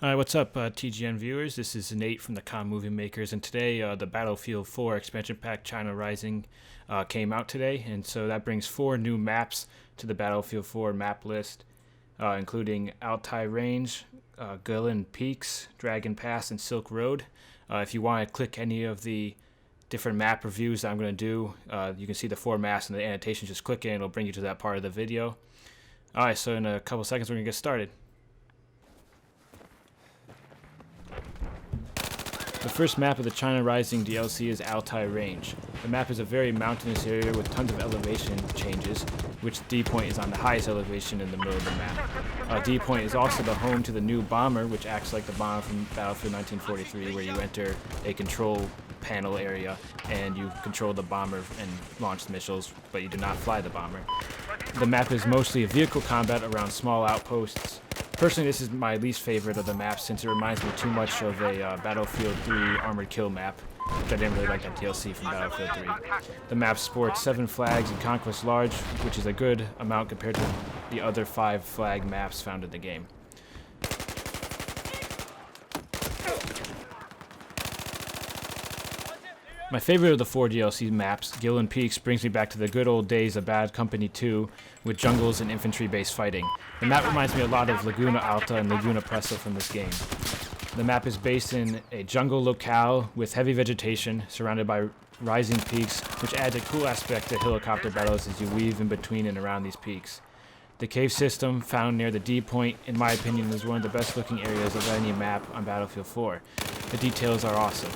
Alright, what's up, TGN viewers? This is Nate from the Con Movie Makers, and today the Battlefield 4 expansion pack China Rising came out today, and so that brings 4 new maps to the Battlefield 4 map list, including Altai Range, Gillan Peaks, Dragon Pass, and Silk Road. If you want to click any of the different map reviews that I'm going to do, you can see the 4 maps and the annotations. Just click it and it'll bring you to that part of the video. Alright, so in a couple seconds we're going to get started. The first map of the China Rising DLC is Altai Range. The map is a very mountainous area with tons of elevation changes, which D Point is on the highest elevation in the middle of the map. D Point is also the home to the new bomber, which acts like the bomber from Battlefield 1943, where you enter a control panel area and you control the bomber and launch missiles, but you do not fly the bomber. The map is mostly a vehicle combat around small outposts. Personally, this is my least favorite of the maps since it reminds me too much of a Battlefield 3 Armored Kill map, which I didn't really like that DLC from Battlefield 3. The map sports 7 flags and Conquest Large, which is a good amount compared to the other 5 flag maps found in the game. My favorite of the 4 DLC maps, Gillan Peaks, brings me back to the good old days of Bad Company 2 with jungles and infantry-based fighting. The map reminds me a lot of Laguna Alta and Laguna Presa from this game. The map is based in a jungle locale with heavy vegetation surrounded by rising peaks, which adds a cool aspect to helicopter battles as you weave in between and around these peaks. The cave system found near the D Point, in my opinion, is one of the best looking areas of any map on Battlefield 4. The details are awesome.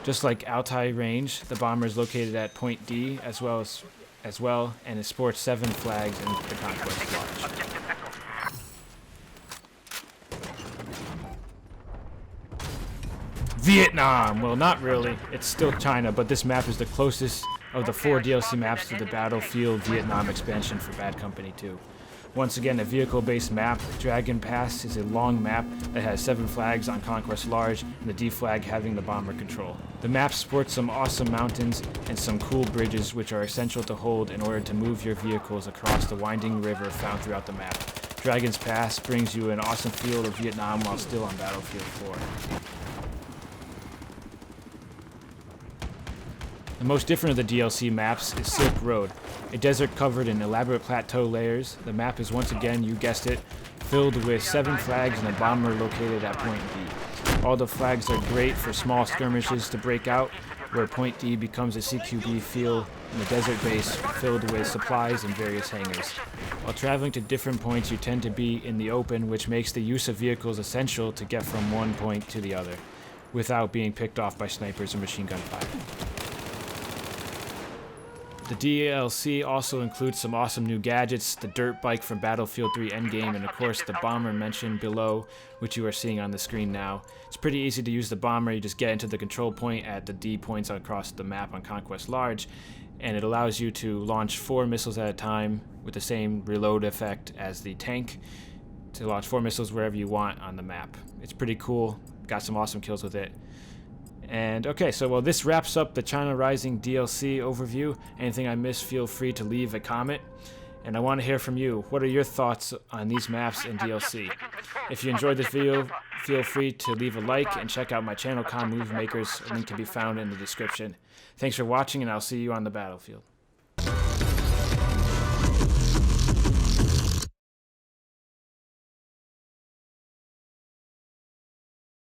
Just like Altai Range, the bomber is located at Point D as well, and it sports 7 flags in the Conquest Large. Vietnam! Well, not really. It's still China, but this map is the closest of the 4 DLC maps to the Battlefield Vietnam expansion for Bad Company 2. Once again, a vehicle-based map, Dragon Pass is a long map that has 7 flags on Conquest Large, and the D flag having the bomber control. The map sports some awesome mountains and some cool bridges which are essential to hold in order to move your vehicles across the winding river found throughout the map. Dragon's Pass brings you an awesome feel of Vietnam while still on Battlefield 4. The most different of the DLC maps is Silk Road, a desert covered in elaborate plateau layers. The map is once again, you guessed it, filled with 7 flags and a bomber located at Point D. All the flags are great for small skirmishes to break out, where Point D becomes a CQB field in a desert base filled with supplies and various hangars. While traveling to different points, you tend to be in the open, which makes the use of vehicles essential to get from one point to the other, without being picked off by snipers or machine gun fire. The DLC also includes some awesome new gadgets, the dirt bike from Battlefield 3 Endgame, and of course the bomber mentioned below, which you are seeing on the screen now. It's pretty easy to use the bomber. You just get into the control point at the D points across the map on Conquest Large, and it allows you to launch 4 missiles at a time with the same reload effect as the tank, to launch 4 missiles wherever you want on the map. It's pretty cool. Got some awesome kills with it. And okay, so well, this wraps up the China Rising DLC overview. Anything I missed, feel free to leave a comment. And I want to hear from you. What are your thoughts on these maps and DLC? If you enjoyed this video, feel free to leave a like and check out my channel, Con Movie Makers. A link can be found in the description. Thanks for watching, and I'll see you on the battlefield.